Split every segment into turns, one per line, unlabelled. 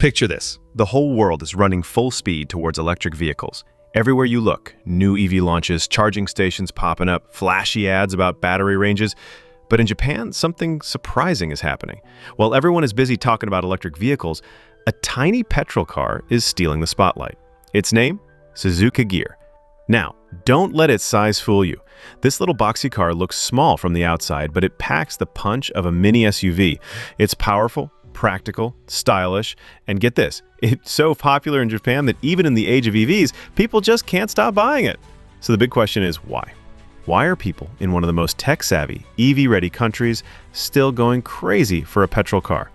Picture this. The whole world is running full speed towards electric vehicles. Everywhere you look, new EV launches, charging stations popping up, flashy ads about battery ranges. But in Japan, something surprising is happening. While everyone is busy talking about electric vehicles, a tiny petrol car is stealing the spotlight. Its name? Suzuki Gear. Now, don't let its size fool you. This little boxy car looks small from the outside, but it packs the punch of a mini SUV. It's powerful, practical, stylish, and get this, it's so popular in Japan that even in the age of EVs, people just can't stop buying it. So the big question is why? Why are people in one of the most tech-savvy, EV-ready countries still going crazy for a petrol car?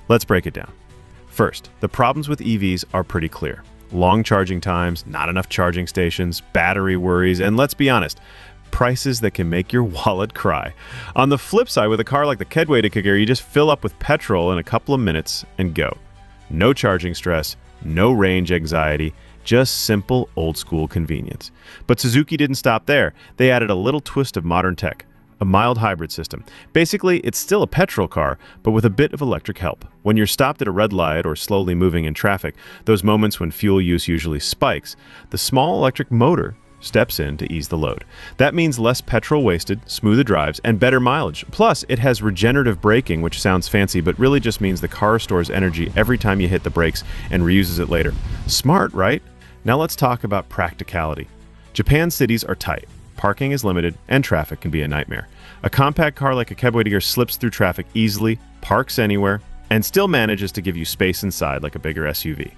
Let's break it down. First, the problems with EVs are pretty clear. Long charging times, not enough charging stations, battery worries, and let's be honest, prices that can make your wallet cry. On the flip side, with a car like the Kedway Gear, you just fill up with petrol in a couple of minutes and go. No charging stress, no range anxiety, just simple old-school convenience. But Suzuki didn't stop there. They added a little twist of modern tech, a mild hybrid system. Basically, it's still a petrol car, but with a bit of electric help. When you're stopped at a red light or slowly moving in traffic, those moments when fuel use usually spikes, the small electric motor steps in to ease the load. That means less petrol wasted, smoother drives, and better mileage. Plus, it has regenerative braking, which sounds fancy, but really just means the car stores energy every time you hit the brakes and reuses it later. Smart, right? Now let's talk about practicality. Japan's cities are tight. Parking is limited, and traffic can be a nightmare. A compact car like a Kedway Gear slips through traffic easily, parks anywhere, and still manages to give you space inside like a bigger SUV.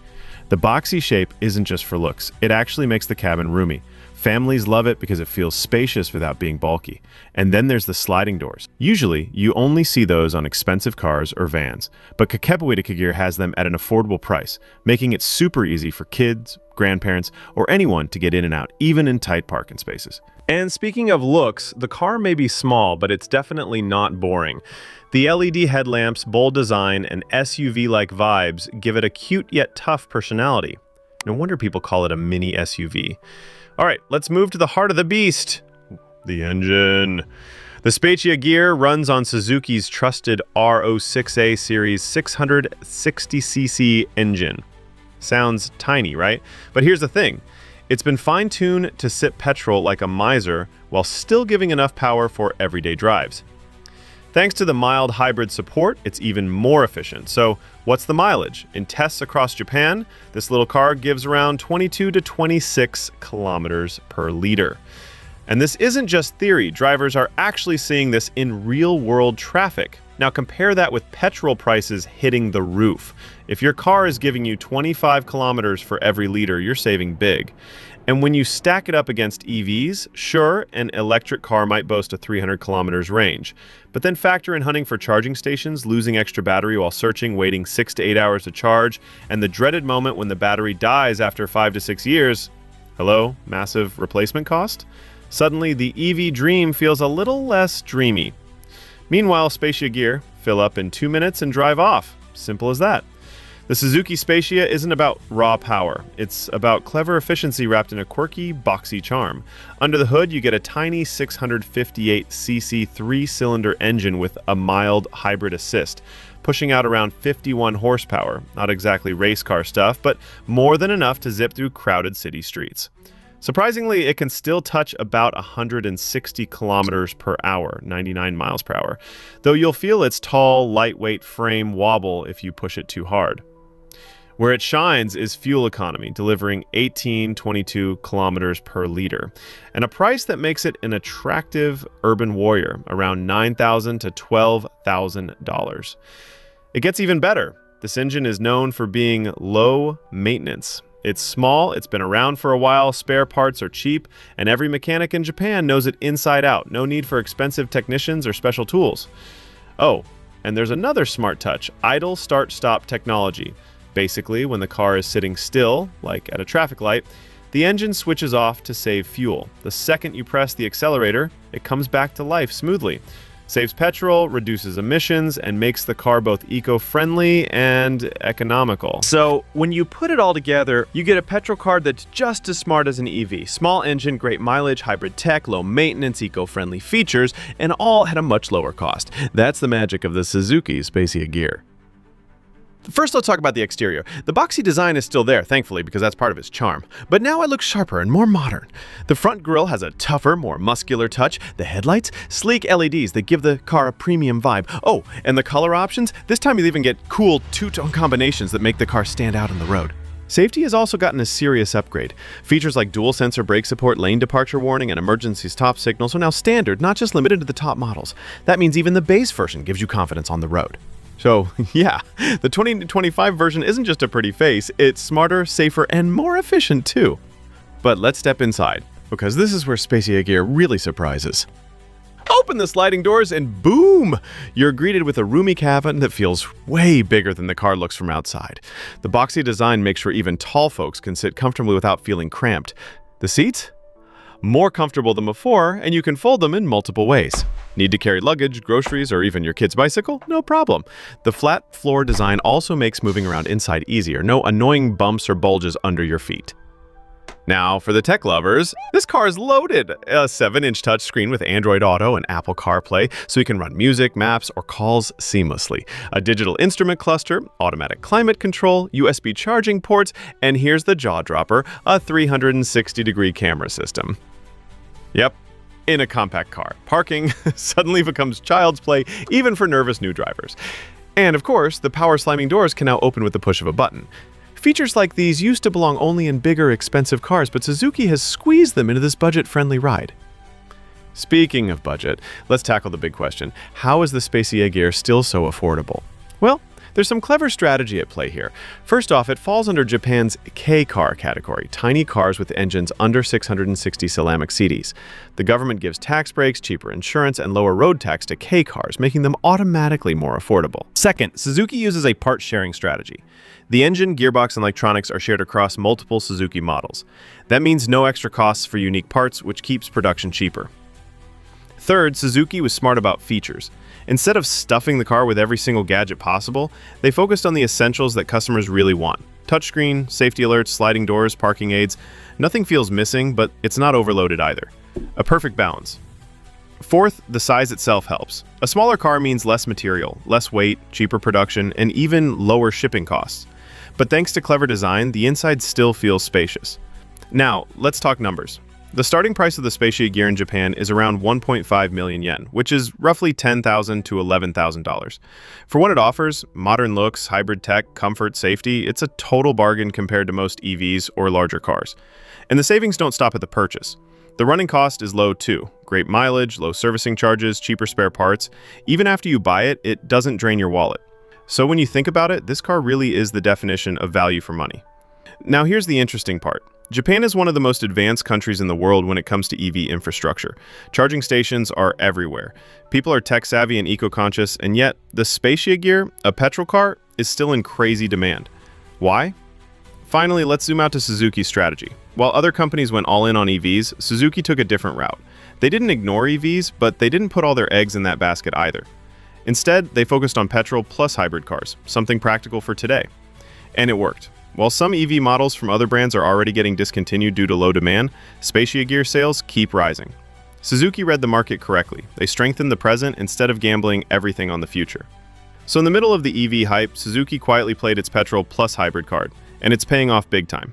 The boxy shape isn't just for looks. It actually makes the cabin roomy. Families love it because it feels spacious without being bulky. And then there's the sliding doors. Usually, you only see those on expensive cars or vans, but Kedway Gear has them at an affordable price, making it super easy for kids, grandparents, or anyone to get in and out, even in tight parking spaces.
And speaking of looks, the car may be small, but it's definitely not boring. The LED headlamps, bold design, and SUV-like vibes give it a cute yet tough personality. No wonder people call it a mini SUV. All right, let's move to the heart of the beast, the engine. The Spacea Gear runs on Suzuki's trusted R06A Series 660cc engine. Sounds tiny, right? But here's the thing. It's been fine-tuned to sip petrol like a miser while still giving enough power for everyday drives. Thanks to the mild hybrid support, it's even more efficient. So what's the mileage? In tests across Japan, this little car gives around 22 to 26 kilometers per liter. And this isn't just theory. Drivers are actually seeing this in real-world traffic. Now compare that with petrol prices hitting the roof. If your car is giving you 25 kilometers for every liter, you're saving big. And when you stack it up against EVs, sure, an electric car might boast a 300 kilometers range. But then factor in hunting for charging stations, losing extra battery while searching, waiting 6 to 8 hours to charge, and the dreaded moment when the battery dies after 5 to 6 years. Hello, massive replacement cost? Suddenly, the EV dream feels a little less dreamy. Meanwhile, Spacea Gear, fill up in 2 minutes and drive off. Simple as that. The Suzuki Spacea isn't about raw power. It's about clever efficiency wrapped in a quirky, boxy charm. Under the hood, you get a tiny 658cc 3-cylinder engine with a mild hybrid assist, pushing out around 51 horsepower. Not exactly race car stuff, but more than enough to zip through crowded city streets. Surprisingly, it can still touch about 160 kilometers per hour, 99 miles per hour, though you'll feel its tall, lightweight frame wobble if you push it too hard. Where it shines is fuel economy, delivering 18-22 kilometers per liter, and a price that makes it an attractive urban warrior, around $9,000 to $12,000. It gets even better. This engine is known for being low maintenance. It's small, it's been around for a while, spare parts are cheap, and every mechanic in Japan knows it inside out. No need for expensive technicians or special tools. Oh, and there's another smart touch, idle start-stop technology. Basically, when the car is sitting still, like at a traffic light, the engine switches off to save fuel. The second you press the accelerator, it comes back to life smoothly. Saves petrol, reduces emissions, and makes the car both eco-friendly and economical. So, when you put it all together, you get a petrol car that's just as smart as an EV. Small engine, great mileage, hybrid tech, low maintenance, eco-friendly features, and all at a much lower cost. That's the magic of the Suzuki Spacea Gear.
First, let's talk about the exterior. The boxy design is still there, thankfully, because that's part of its charm. But now it looks sharper and more modern. The front grille has a tougher, more muscular touch. The headlights, sleek LEDs that give the car a premium vibe. Oh, and the color options? This time you'll even get cool two-tone combinations that make the car stand out on the road. Safety has also gotten a serious upgrade. Features like dual sensor brake support, lane departure warning, and emergency stop signals are now standard, not just limited to the top models. That means even the base version gives you confidence on the road. So, yeah, the 2025 version isn't just a pretty face, it's smarter, safer, and more efficient too. But let's step inside, because this is where Spacia Gear really surprises. Open the sliding doors and boom! You're greeted with a roomy cabin that feels way bigger than the car looks from outside. The boxy design makes sure even tall folks can sit comfortably without feeling cramped. The seats? More comfortable than before, and you can fold them in multiple ways. Need to carry luggage, groceries, or even your kid's bicycle? No problem. The flat floor design also makes moving around inside easier. No annoying bumps or bulges under your feet. Now, for the tech lovers, this car is loaded. A 7-inch touchscreen with Android Auto and Apple CarPlay, so you can run music, maps, or calls seamlessly. A digital instrument cluster, automatic climate control, USB charging ports, and here's the jaw dropper, a 360-degree camera system. Yep, in a compact car. Parking suddenly becomes child's play, even for nervous new drivers. And of course, the power slamming doors can now open with the push of a button. Features like these used to belong only in bigger, expensive cars, but Suzuki has squeezed them into this budget-friendly ride. Speaking of budget, let's tackle the big question. How is the Spacia Gear still so affordable? Well, there's some clever strategy at play here. First off, it falls under Japan's K-car category, tiny cars with engines under 660 Ceramic CDs. The government gives tax breaks, cheaper insurance, and lower road tax to K-cars, making them automatically more affordable. Second, Suzuki uses a part-sharing strategy. The engine, gearbox, and electronics are shared across multiple Suzuki models. That means no extra costs for unique parts, which keeps production cheaper. Third, Suzuki was smart about features. Instead of stuffing the car with every single gadget possible, they focused on the essentials that customers really want. Touchscreen, safety alerts, sliding doors, parking aids. Nothing feels missing, but it's not overloaded either. A perfect balance. Fourth, the size itself helps. A smaller car means less material, less weight, cheaper production, and even lower shipping costs. But thanks to clever design, the inside still feels spacious. Now, let's talk numbers. The starting price of the Spacia Gear in Japan is around 1.5 million yen, which is roughly $10,000 to $11,000. For what it offers, modern looks, hybrid tech, comfort, safety, it's a total bargain compared to most EVs or larger cars. And the savings don't stop at the purchase. The running cost is low too. Great mileage, low servicing charges, cheaper spare parts. Even after you buy it, it doesn't drain your wallet. So when you think about it, this car really is the definition of value for money. Now here's the interesting part. Japan is one of the most advanced countries in the world when it comes to EV infrastructure. Charging stations are everywhere. People are tech-savvy and eco-conscious, and yet the Spacia Gear, a petrol car, is still in crazy demand. Why? Finally, let's zoom out to Suzuki's strategy. While other companies went all in on EVs, Suzuki took a different route. They didn't ignore EVs, but they didn't put all their eggs in that basket either. Instead, they focused on petrol plus hybrid cars, something practical for today. And it worked. While some EV models from other brands are already getting discontinued due to low demand, Spacia Gear sales keep rising. Suzuki read the market correctly. They strengthened the present instead of gambling everything on the future. So in the middle of the EV hype, Suzuki quietly played its petrol plus hybrid card, and it's paying off big time.